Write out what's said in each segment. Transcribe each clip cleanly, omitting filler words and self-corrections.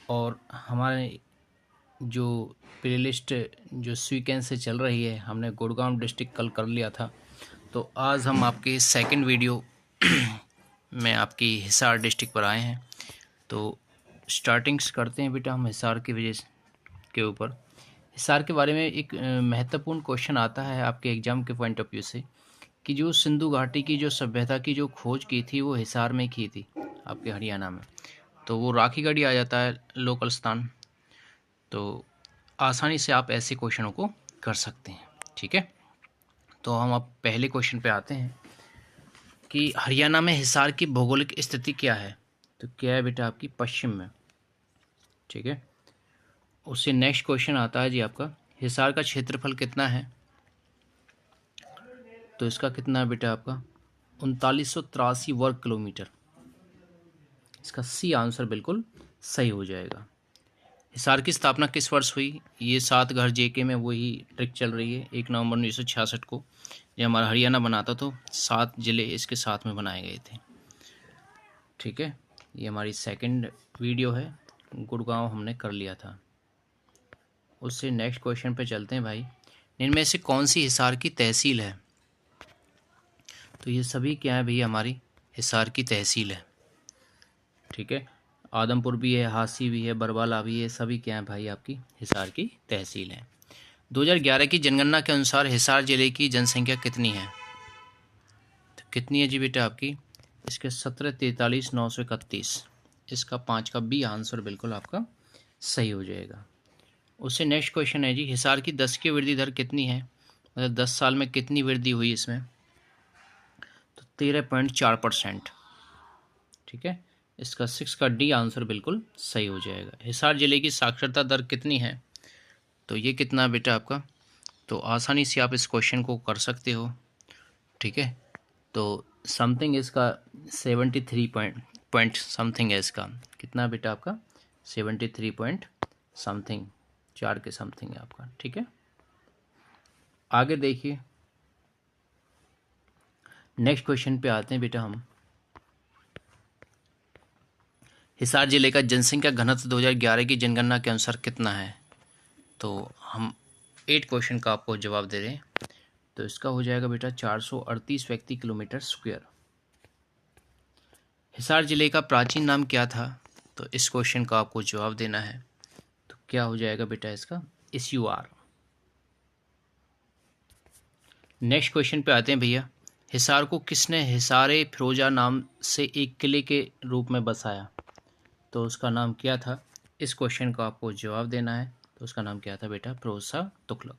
और हमारे जो प्लेलिस्ट जो सीक्वेंस से चल रही है, हमने गुड़गांव डिस्ट्रिक्ट कल कर लिया था, तो आज हम आपके सेकंड वीडियो में आपकी हिसार डिस्ट्रिक्ट पर आए हैं। तो स्टार्टिंग्स करते हैं बेटा हम हिसार की वजह के ऊपर। हिसार के बारे में एक महत्वपूर्ण क्वेश्चन आता है आपके एग्ज़ाम के पॉइंट ऑफ व्यू से कि जो सिंधु घाटी की जो सभ्यता की जो खोज की थी वो हिसार में की थी, आपके हरियाणा में। तो वो राखीगढ़ी आ जाता है लोकल स्थान। तो आसानी से आप ऐसे क्वेश्चनों को कर सकते हैं, ठीक है। तो हम अब पहले क्वेश्चन पे आते हैं कि हरियाणा में हिसार की भौगोलिक स्थिति क्या है। तो क्या है बेटा आपकी पश्चिम में, ठीक है। उससे नेक्स्ट क्वेश्चन आता है जी आपका हिसार का क्षेत्रफल कितना है। तो इसका कितना है बेटा आपका 3983 वर्ग किलोमीटर। इसका सी आंसर बिल्कुल सही हो जाएगा। हिसार की स्थापना किस वर्ष हुई। ये 7 घर जेके में वही ट्रिक चल रही है। 1 नवंबर 1966 को जब हमारा हरियाणा बना था तो 7 ज़िले इसके साथ में बनाए गए थे, ठीक है। ये हमारी सेकंड वीडियो है, गुड़गांव हमने कर लिया था। उससे नेक्स्ट क्वेश्चन पे चलते हैं भाई। इनमें से कौन सी हिसार की तहसील है। तो ये सभी क्या है भैया हमारी हिसार की तहसील है, ठीक है। आदमपुर भी है, हांसी भी है, बरवाला भी है, सभी क्या है भाई आपकी हिसार की तहसील है। 2011 की जनगणना के अनुसार हिसार जिले की जनसंख्या कितनी है। तो कितनी है जी बेटा आपकी इसके 17,43,931। इसका 5 का बी आंसर बिल्कुल आपका सही हो जाएगा। उससे नेक्स्ट क्वेश्चन है जी हिसार की 10 की वृद्धि दर कितनी है, मतलब 10 साल में कितनी वृद्धि हुई इसमें। तो 13.4%, ठीक है। इसका 6 का डी आंसर बिल्कुल सही हो जाएगा। हिसार जिले की साक्षरता दर कितनी है। तो ये कितना बेटा आपका, तो आसानी से आप इस क्वेश्चन को कर सकते हो, ठीक है। तो समथिंग इसका 73 पॉइंट समथिंग है। इसका कितना बेटा आपका 73 पॉइंट समथिंग, 4 के समथिंग है आपका, ठीक है। आगे देखिए नेक्स्ट क्वेश्चन पे आते हैं बेटा हम। हिसार जिले का जनसंख्या घनत्व 2011 की जनगणना के अनुसार कितना है। तो हम 8 क्वेश्चन का आपको जवाब दे रहे हैं। तो इसका हो जाएगा बेटा 438 व्यक्ति किलोमीटर स्क्वायर। हिसार जिले का प्राचीन नाम क्या था। तो इस क्वेश्चन का आपको जवाब देना है। तो क्या हो जाएगा बेटा इसका SUR। नेक्स्ट क्वेश्चन पे आते हैं भैया। हिसार को किसने हिसारे फिरोजा नाम से एक किले के रूप में बसाया। तो उसका नाम क्या था। इस क्वेश्चन का आपको जवाब देना है। तो उसका नाम क्या था बेटा फिरोज शाह तुगलक।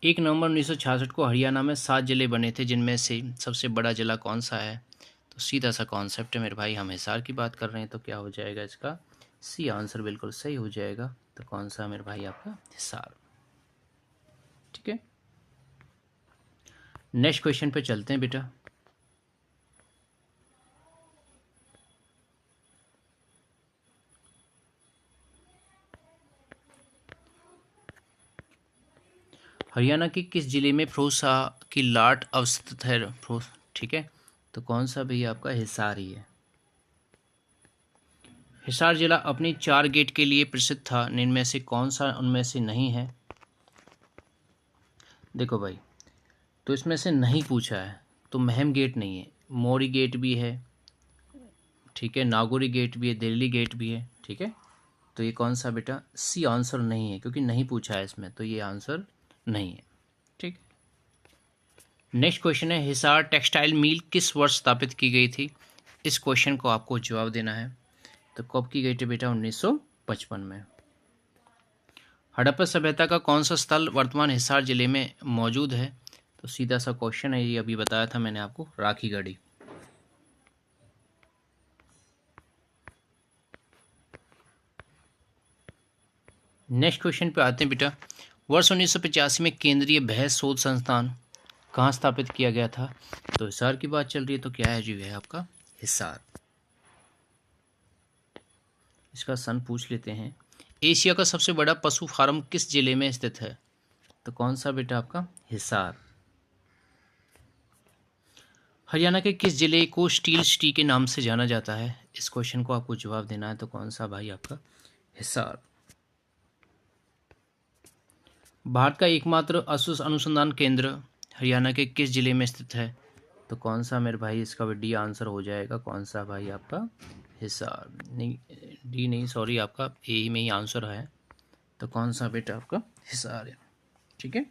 1 नवंबर 1966 को हरियाणा में 7 जिले बने थे, जिनमें से सबसे बड़ा जिला कौन सा है। तो सीधा सा कॉन्सेप्ट है मेरे भाई, हम हिसार की बात कर रहे हैं। तो क्या हो जाएगा इसका सी आंसर बिल्कुल सही हो जाएगा। तो कौन सा मेरे भाई आपका हिसार, ठीक है। नेक्स्ट क्वेश्चन पे चलते हैं बेटा। हरियाणा के किस जिले में फिरोज शाह की लाट अवस्थित है। ठीक है। तो कौन सा भैया आपका हिसार ही है। हिसार जिला अपनी 4 गेट के लिए प्रसिद्ध था, इनमें से कौन सा उनमें से नहीं है। देखो भाई, तो इसमें से नहीं पूछा है तो महम गेट नहीं है, मोरी गेट भी है, ठीक है, नागौरी गेट भी है, दिल्ली गेट भी है, ठीक है। तो ये कौन सा बेटा सी आंसर नहीं है, क्योंकि नहीं पूछा है इसमें, तो ये आंसर नहीं है, ठीक। नेक्स्ट क्वेश्चन है हिसार टेक्सटाइल मिल किस वर्ष स्थापित की गई थी। इस क्वेश्चन को आपको जवाब देना है। तो कब की गई थी बेटा 1955 में। हड़प्पा सभ्यता का कौन सा स्थल वर्तमान हिसार जिले में मौजूद है। तो सीधा सा क्वेश्चन है, ये अभी बताया था मैंने आपको, राखीगढ़ी। नेक्स्ट क्वेश्चन पे आते हैं बेटा। वर्ष 1985 में केंद्रीय बहस शोध संस्थान कहाँ स्थापित किया गया था। तो हिसार की बात चल रही है, तो क्या है जी है आपका हिसार। इसका सन पूछ लेते हैं। एशिया का सबसे बड़ा पशु फार्म किस जिले में स्थित है। तो कौन सा बेटा आपका हिसार। हरियाणा के किस जिले को स्टील सिटी के नाम से जाना जाता है। इस क्वेश्चन को आपको जवाब देना है। तो कौन सा भाई आपका हिसार। भारत का एकमात्र अनुसंधान केंद्र हरियाणा के किस जिले में स्थित है? तो कौन सा मेरे भाई इसका डी आंसर हो जाएगा। कौन सा भाई आपका हिसार। नहीं, डी नहीं, सॉरी, आपका ए ही में ही आंसर है। तो कौन सा बेटा आपका हिसार है। ठीक है,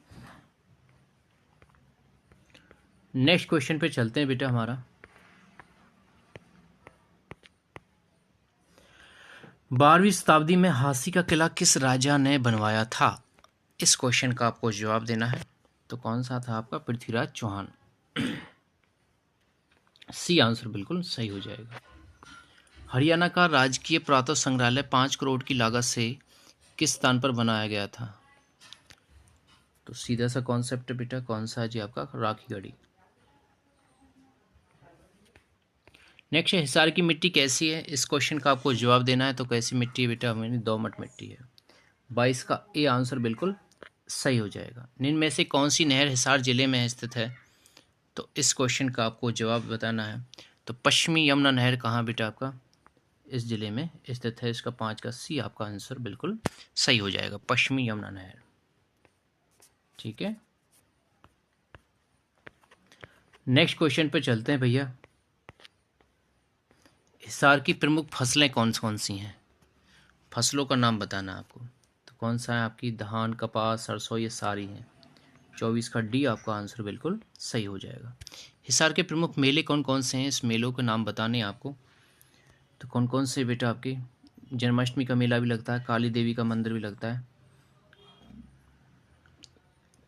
नेक्स्ट क्वेश्चन पे चलते हैं बेटा हमारा। 12वीं शताब्दी में हाथी का किला किस राजा ने बनवाया था? इस क्वेश्चन का आपको जवाब देना है। तो कौन सा था आपका पृथ्वीराज चौहान। सी आंसर बिल्कुल सही हो जाएगा। हरियाणा का राजकीय पुरातत्व संग्रहालय 5 करोड़ की लागत से किस स्थान पर बनाया गया था? तो सीधा सा कॉन्सेप्ट बेटा कौन सा है जी आपका राखीगढ़ी। नेक्स्ट है हिसार की मिट्टी कैसी है? इस क्वेश्चन का आपको जवाब देना है। तो कैसी मिट्टी है बेटा? हमारी दोमट मिट्टी है। 22 का ए आंसर बिल्कुल सही हो जाएगा। निम्न में से कौन सी नहर हिसार जिले में स्थित है? तो इस क्वेश्चन का आपको जवाब बताना है। तो पश्चिमी यमुना नहर कहाँ बेटा आपका इस जिले में स्थित है? इसका 5 का सी आपका आंसर बिल्कुल सही हो जाएगा, पश्चिमी यमुना नहर। ठीक है, नेक्स्ट क्वेश्चन पे चलते हैं भैया। हिसार की प्रमुख फसलें कौन कौन सी हैं? फसलों का नाम बताना है आपको। तो कौन सा है आपकी धान, कपास, सरसों, ये सारी हैं। 24 का डी आपका आंसर बिल्कुल सही हो जाएगा। हिसार के प्रमुख मेले कौन कौन से हैं? इस मेलों के नाम बताने हैं आपको। तो कौन कौन से बेटा आपके? जन्माष्टमी का मेला भी लगता है, काली देवी का मंदिर भी लगता है।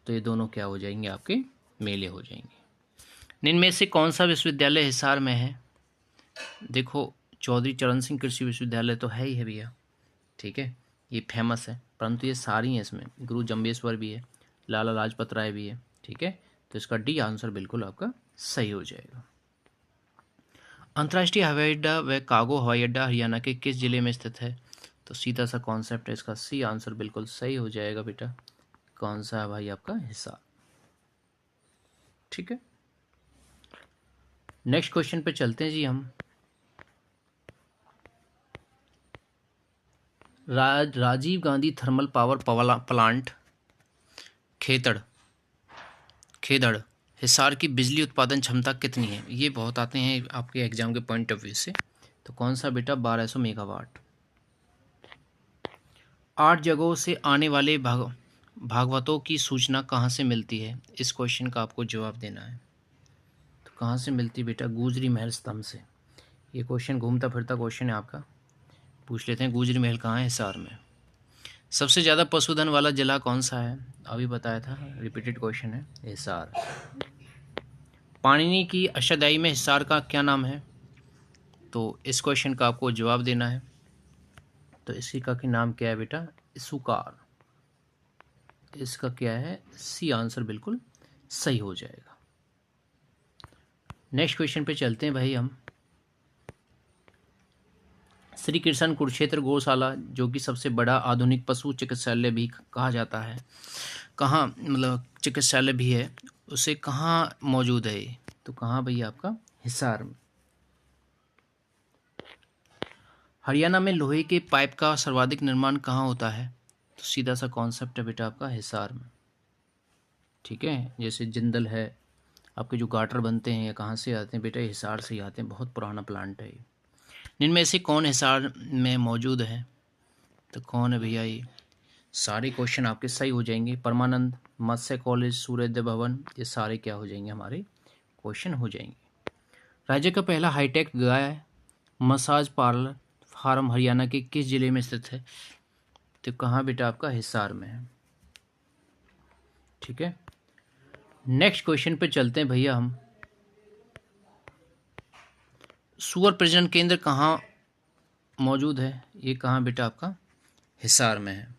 तो ये दोनों क्या हो जाएंगे आपके मेले हो जाएंगे। इनमें से कौन सा विश्वविद्यालय हिसार में है? देखो, चौधरी चरण सिंह कृषि विश्वविद्यालय तो है ही है भैया। ठीक है, ये फेमस है, परंतु ये सारी हैं, इसमें गुरु जम्बेश्वर भी है, लाला लाजपत राय भी है। ठीक है, तो इसका डी आंसर बिल्कुल आपका सही हो जाएगा। अंतर्राष्ट्रीय हवाई अड्डा व कागो हवाई अड्डा हरियाणा के किस जिले में स्थित है? तो सीधा सा कॉन्सेप्ट है, इसका सी आंसर बिल्कुल सही हो जाएगा बेटा। कौन सा है भाई आपका हिसार। ठीक है, नेक्स्ट क्वेश्चन पे चलते हैं जी हम। Rajiv Gandhi thermal power plant Khedar Hisar की बिजली उत्पादन क्षमता कितनी है? ये बहुत आते हैं आपके एग्जाम के पॉइंट ऑफ व्यू से। तो कौन सा बेटा? 1200 मेगावाट। 8 जगहों से आने वाले भागवतों की सूचना कहाँ से मिलती है? इस क्वेश्चन का आपको जवाब देना है। तो कहाँ से मिलती बेटा? गुजरी महल स्तंभ से। ये क्वेश्चन घूमता फिरता क्वेश्चन है आपका, पूछ लेते हैं। गुजरी महल कहाँ है? हिसार में। सबसे ज़्यादा पशुधन वाला जिला कौन सा है? अभी बताया था, रिपीटेड क्वेश्चन है, हिसार। पाणिनि की अष्टाध्यायी में हिसार का क्या नाम है? तो इस क्वेश्चन का आपको जवाब देना है। तो इसी का नाम क्या है बेटा? सुकार। इसका क्या है? सी आंसर बिल्कुल सही हो जाएगा। नेक्स्ट क्वेश्चन पे चलते हैं भाई हम। श्री कृष्ण कुरुक्षेत्र गौशाला, जो कि सबसे बड़ा आधुनिक पशु चिकित्सालय भी कहा जाता है, कहाँ मतलब चिकित्सालय भी है, उसे कहाँ मौजूद है ये? तो कहाँ भैया आपका? हिसार में। हरियाणा में लोहे के पाइप का सर्वाधिक निर्माण कहाँ होता है? तो सीधा सा कॉन्सेप्ट है बेटा आपका हिसार में। ठीक है, जैसे जिंदल है, आपके जो गाटर बनते हैं ये कहाँ से आते हैं बेटा? हिसार से ही आते हैं, बहुत पुराना प्लांट है ये। इनमें से कौन हिसार में मौजूद है? तो कौन है भैया ये? सारे क्वेश्चन आपके सही हो जाएंगे। परमानंद, मत्स्य कॉलेज, सूर्योदय भवन, ये सारे क्या हो जाएंगे? हमारे क्वेश्चन हो जाएंगे। राज्य का पहला हाईटेक गाय मसाज पार्लर फार्म हरियाणा के किस जिले में स्थित है? तो कहाँ बेटा आपका? हिसार में है। ठीक है, नेक्स्ट क्वेश्चन पे चलते हैं भैया हम। सुअर प्रजनन केंद्र कहाँ मौजूद है? ये कहाँ बेटा आपका? हिसार में है।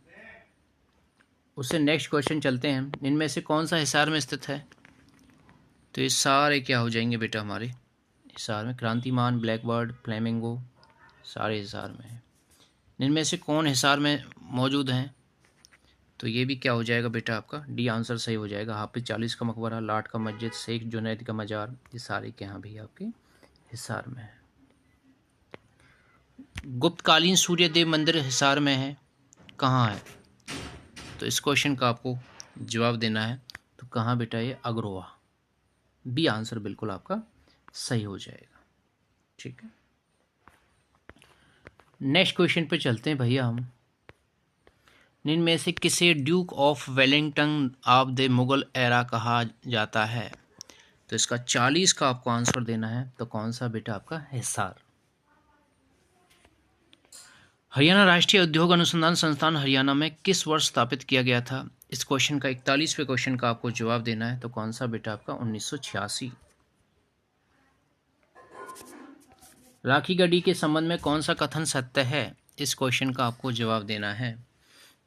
उससे नेक्स्ट क्वेश्चन चलते हैं। इनमें से कौन सा हिसार में स्थित है? तो ये सारे क्या हो जाएंगे बेटा? हमारे हिसार में। क्रांतिमान, ब्लैकबर्ड, फ्लेमिंगो, सारे हिसार में है। इनमें से कौन हिसार में मौजूद हैं? तो ये भी क्या हो जाएगा बेटा आपका? डी आंसर सही हो जाएगा। हाफिज 40 का मकबरा, लाट का मस्जिद, शेख जुनैद का मज़ार, ये सारे के यहाँ भी आपके हिसार में है। गुप्तकालीन सूर्यदेव मंदिर हिसार में है, कहाँ है? तो इस क्वेश्चन का आपको जवाब देना है। तो कहाँ बेटा? ये अग्रोहा। बी आंसर बिल्कुल आपका सही हो जाएगा। ठीक है, नेक्स्ट क्वेश्चन पे चलते हैं भैया हम। निम्न में से किसे Duke of Wellington of the Mughal era कहा जाता है? तो इसका 40 का आपको आंसर देना है। तो कौन सा बेटा? आपका हिसार। हरियाणा राष्ट्रीय उद्योग अनुसंधान संस्थान हरियाणा में किस वर्ष स्थापित किया गया था? इस क्वेश्चन का 41वें क्वेश्चन का आपको जवाब देना है। तो कौन सा बेटा? आपका 1986। राखी गढ़ी के संबंध में कौन सा कथन सत्य है? इस क्वेश्चन का आपको जवाब देना है।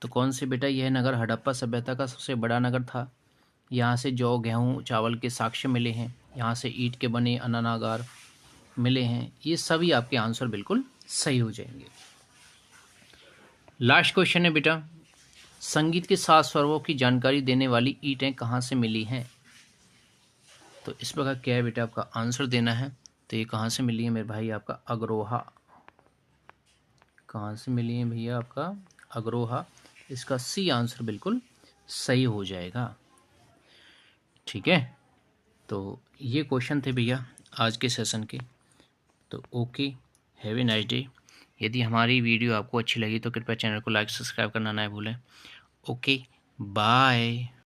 तो कौन से बेटा? यह नगर हड़प्पा सभ्यता का सबसे बड़ा नगर था। यहाँ से जौ, गेहूँ, चावल के साक्ष्य मिले हैं। यहाँ से ईंट के बने अन्नागार मिले हैं। ये सभी आपके आंसर बिल्कुल सही हो जाएंगे। लास्ट क्वेश्चन है बेटा, संगीत के 7 स्वरों की जानकारी देने वाली ईंटें कहाँ से मिली हैं? तो इस प्रकार क्या है बेटा? आपका आंसर देना है। तो ये कहाँ से मिली है मेरे भाई? आपका अग्रोहा। कहाँ से मिली है भैया? आपका अग्रोहा। इसका सी आंसर बिल्कुल सही हो जाएगा। ठीक है, तो ये क्वेश्चन थे भैया आज के सेशन के। तो okay, have a nice day. यदि हमारी वीडियो आपको अच्छी लगी तो कृपया चैनल को लाइक सब्सक्राइब करना ना भूलें। Okay, bye.